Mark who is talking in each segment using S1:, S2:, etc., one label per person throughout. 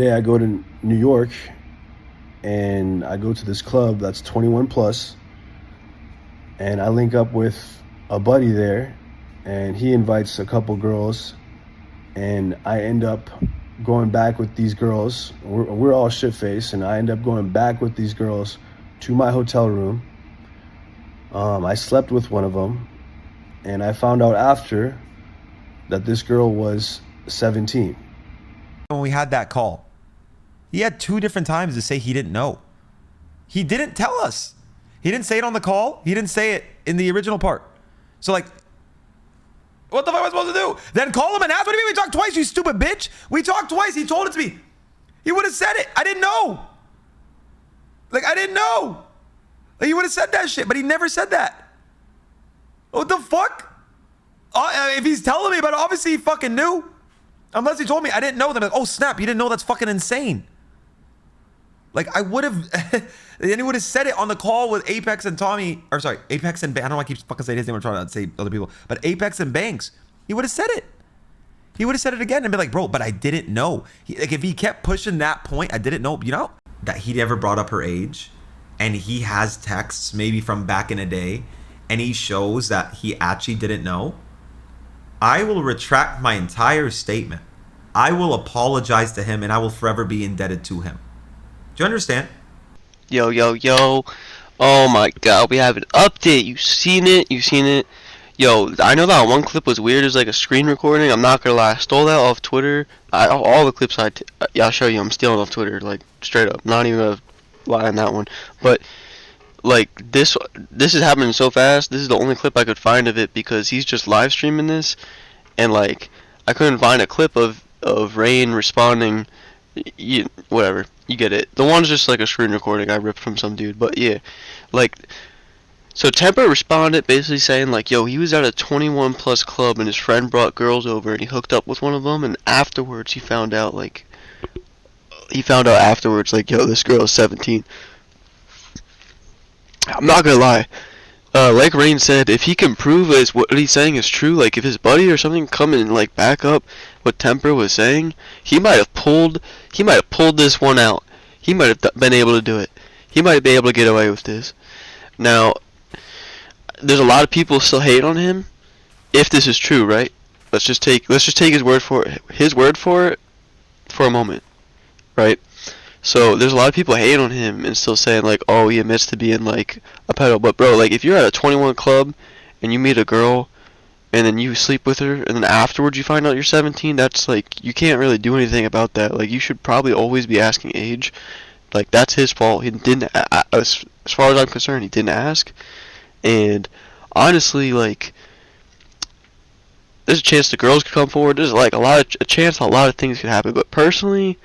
S1: day I go to New York and I go to this club that's 21 plus, and I link up with a buddy there, and he invites a couple girls, and I end up going back with these girls. We're all shit-faced, and I end up going back with these girls to my hotel room. I slept with one of them, and I found out after that this girl was 17.
S2: When we had that call, he had 2 different times to say he didn't know. He didn't tell us. He didn't say it on the call. He didn't say it in the original part. So like, what the fuck am I supposed to do? Then call him and ask. What do you mean we talked twice, you stupid bitch? We talked twice. He told it to me. He would have said it. I didn't know. Like, I didn't know. Like, he would have said that shit, but he never said that. What the fuck? If he's telling me about it, obviously he fucking knew. Unless he told me I didn't know. Then like, oh snap, you didn't know? That's fucking insane. Like, I would have, then he would have said it on the call with Apex and Tommy, or sorry, Apex and, I don't know why I keep fucking saying his name, I'm trying to say other people, but Apex and Banks, he would have said it. He would have said it again and be like, bro, but I didn't know. Like, if he kept pushing that point, I didn't know, you know? That he never brought up her age, and he has texts maybe from back in the day, and he shows that he actually didn't know, I will retract my entire statement. I will apologize to him, and I will forever be indebted to him. Do you understand?
S3: Yo, yo, yo. Oh my god, we have an update. You seen it? You seen it? Yo, I know that one clip was weird. It was like a screen recording. I'm not gonna lie. I stole that off Twitter. All the clips I'll show you. I'm stealing off Twitter, like, straight up. Not even gonna lie on that one. But, like, this is happening so fast. This is the only clip I could find of it because he's just live streaming this. And, like, I couldn't find a clip of Rain responding. Whatever, you get it. The one's just like a screen recording I ripped from some dude, but yeah, like, so TEMPERRR responded basically saying like, yo, he was at a 21 plus club and his friend brought girls over and he hooked up with one of them, and afterwards he found out like, like, yo, this girl is 17. I'm not gonna lie. Like Rain said, if he can prove what he's saying is true, like if his buddy or something come and like back up what TEMPERRR was saying, he might have pulled this one out. He might have been able to do it. He might be able to get away with this. Now, there's a lot of people still hate on him. If this is true, right? Let's just take his word for it for a moment, right? So there's a lot of people hating on him and still saying like, oh, he admits to being like a pedo. But bro, like if you're at a 21 club and you meet a girl and then you sleep with her and then afterwards you find out you're 17, that's like, you can't really do anything about that. Like, you should probably always be asking age. Like, that's his fault. He didn't, as far as I'm concerned, he didn't ask. And honestly, like, there's a chance the girls could come forward. There's like a chance a lot of things could happen. But personally,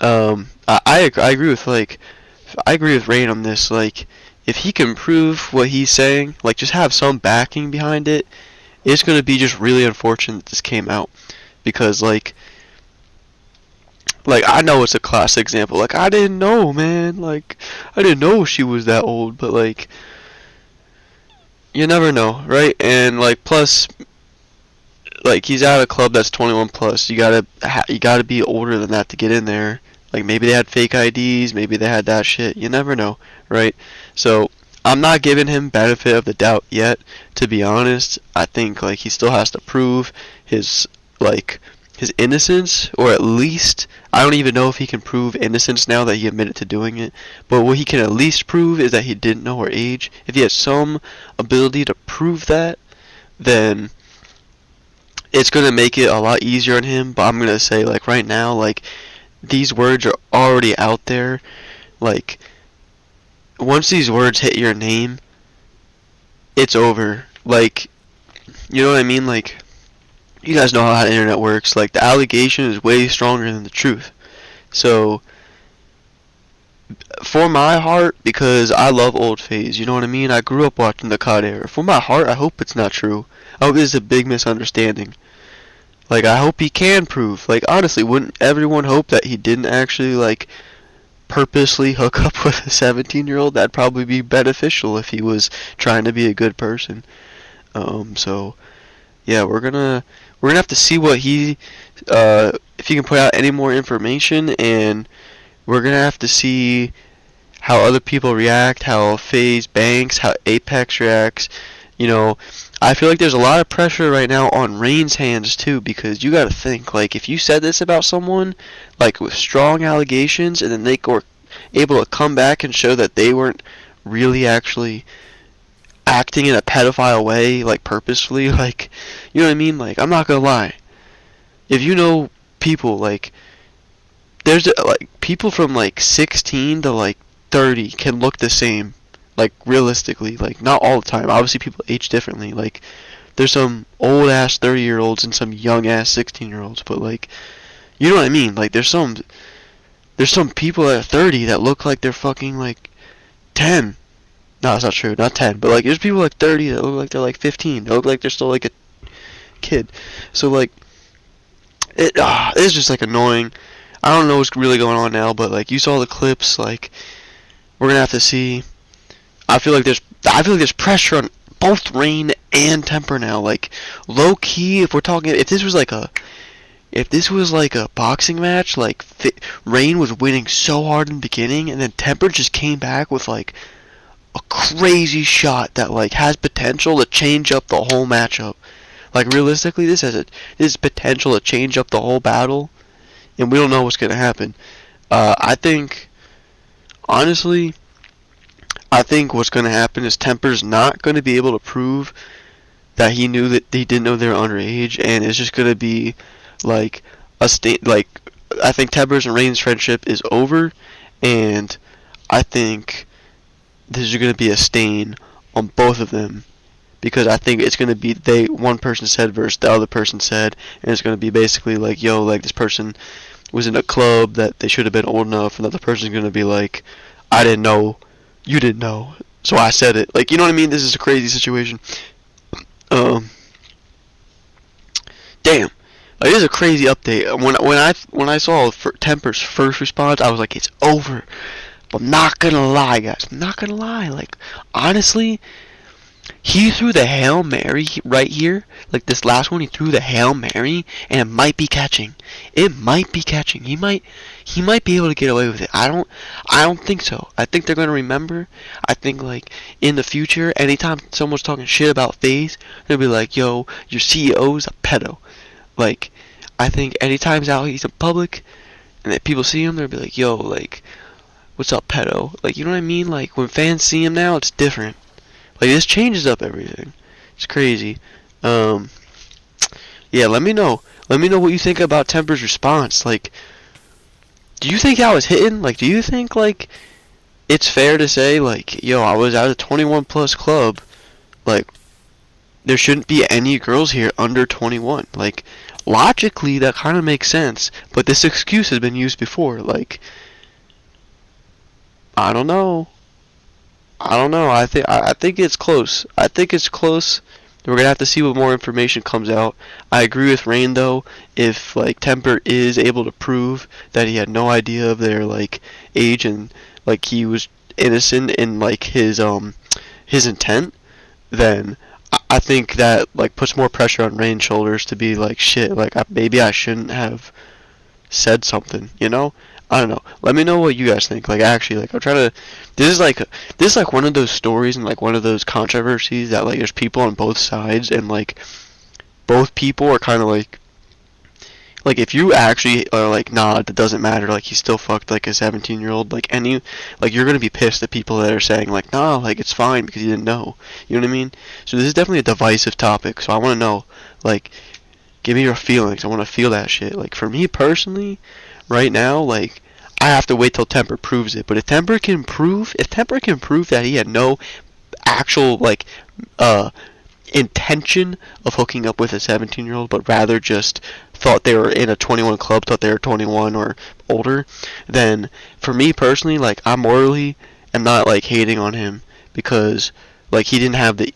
S3: I agree with Rain on this. Like, if he can prove what he's saying, like, just have some backing behind it, it's gonna be just really unfortunate that this came out, because like I know it's a classic example. Like, I didn't know, man. Like, I didn't know she was that old. But like, you never know, right? And like, plus, like, he's at a club that's 21 plus. You gotta be older than that to get in there. Like, maybe they had fake IDs, maybe they had that shit. You never know, right? So I'm not giving him benefit of the doubt yet, to be honest. I think like he still has to prove his innocence, or at least, I don't even know if he can prove innocence now that he admitted to doing it, but what he can at least prove is that he didn't know her age. If he has some ability to prove that, then it's going to make it a lot easier on him. But I'm going to say, like, right now, like, these words are already out there. Like, once these words hit your name, it's over. Like, you know what I mean? Like, you guys know how the internet works. Like, the allegation is way stronger than the truth. So, for my heart, because I love old FaZe, you know what I mean? I grew up watching the COD era. For my heart, I hope it's not true. I hope it's a big misunderstanding. Like, I hope he can prove. Like, honestly, wouldn't everyone hope that he didn't actually, like, purposely hook up with a 17-year-old? That'd probably be beneficial if he was trying to be a good person. So, yeah, we're gonna we're gonna have to see what he if he can put out any more information, and we're gonna have to see how other people react, how FaZe Banks, how Apex reacts. You know, I feel like there's a lot of pressure right now on Rain's hands too, because you gotta think, like, if you said this about someone, like, with strong allegations, and then they were able to come back and show that they weren't really actually acting in a pedophile way, like, purposefully, like, you know what I mean? Like, I'm not gonna lie. If you know people, like, there's, like, people from, like, 16 to, like, 30 can look the same, like, realistically, like, not all the time. Obviously people age differently. Like, there's some old ass 30-year-olds and some young ass 16-year-olds, but, like, you know what I mean? Like, there's some people at 30 that look like they're fucking, like, 10. No, that's not true, not 10, but, like, there's people like 30 that look like they're like 15. They look like they're still like a kid. So, like, it's just, like, annoying. I don't know what's really going on now, but, like, you saw the clips. Like, we're gonna have to see. I feel like there's pressure on both Rain and Temper now. Like, low key, if this was like a boxing match, like, Rain was winning so hard in the beginning, and then Temper just came back with, like, a crazy shot that, like, has potential to change up the whole matchup. Like, realistically, this has potential to change up the whole battle, and we don't know what's gonna happen. I think, honestly, what's gonna happen is Temper's not gonna be able to prove that he knew that he didn't know they were underage, and it's just gonna be like a state. Like, I think Temper's and Rain's friendship is over, and I think this is gonna be a stain on both of them, because I think it's gonna be one person said versus the other person said, and it's gonna be basically like, yo, like, this person was in a club that they should have been old enough, and the other person's gonna be like, I didn't know, you didn't know, so I said it. Like, you know what I mean? This is a crazy situation. Damn. Like, this is a crazy update. When I saw Temper's first response, I was like, it's over. But I'm not gonna lie, guys. I'm not gonna lie. Like, honestly, he threw the Hail Mary right here. Like, this last one, he threw the Hail Mary, and it might be catching. It might be catching. He might be able to get away with it. I don't think so. I think they're gonna remember. I think, like, in the future, anytime someone's talking shit about FaZe, they'll be like, yo, your CEO's a pedo. Like, I think anytime he's in public, and that people see him, they'll be like, yo, like, what's up, pedo? Like, you know what I mean? Like, when fans see him now, it's different. Like, this changes up everything. It's crazy. Yeah, let me know. Let me know what you think about Temper's response. Like, do you think I was hitting? Like, do you think, like, it's fair to say, like, yo, I was at a 21 plus club. Like, there shouldn't be any girls here under 21. Like, logically, that kind of makes sense. But this excuse has been used before. Like, I don't know. I think it's close. I think it's close. We're gonna have to see what more information comes out. I agree with Rain, though. If, like, Temper is able to prove that he had no idea of their, like, age, and, like, he was innocent in, like, his intent, then I think that, like, puts more pressure on Rain's shoulders to be like, shit, like, maybe I shouldn't have said something, you know? I don't know. Let me know what you guys think. Like, actually, like, I'm trying to. This is like one of those stories and, like, one of those controversies that, like, there's people on both sides, and, like, both people are kind of like, if you actually are like, nah, it doesn't matter, like, he still fucked, like, a 17-year-old, like, you're gonna be pissed at people that are saying, like, nah, like, it's fine because he didn't know. You know what I mean? So this is definitely a divisive topic. So I want to know, like, give me your feelings. I want to feel that shit. Like, for me personally, right now, like, I have to wait till Temper proves it. But if Temper can prove that he had no actual, like, intention of hooking up with a 17-year-old, but rather just thought they were in a 21 club, thought they were 21 or older, then for me personally, like, I morally am not, like, hating on him, because, like, he didn't have the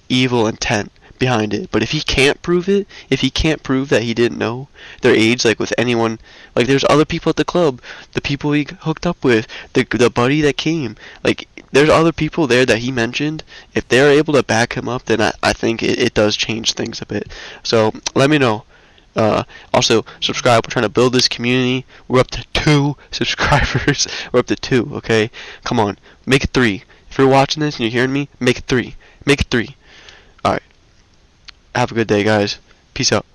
S3: evil intent behind it. But if he can't prove it, if he can't prove that he didn't know their age, like, with anyone, like, there's other people at the club, the people he hooked up with, the buddy that came, like, there's other people there that he mentioned. If they're able to back him up, then I think it does change things a bit. So let me know. Also, subscribe. We're trying to build this community. We're up to 2 subscribers. We're up to 2, okay? Come on. Make it 3. If you're watching this and you're hearing me, make it 3. Make it 3. Alright. Have a good day, guys. Peace out.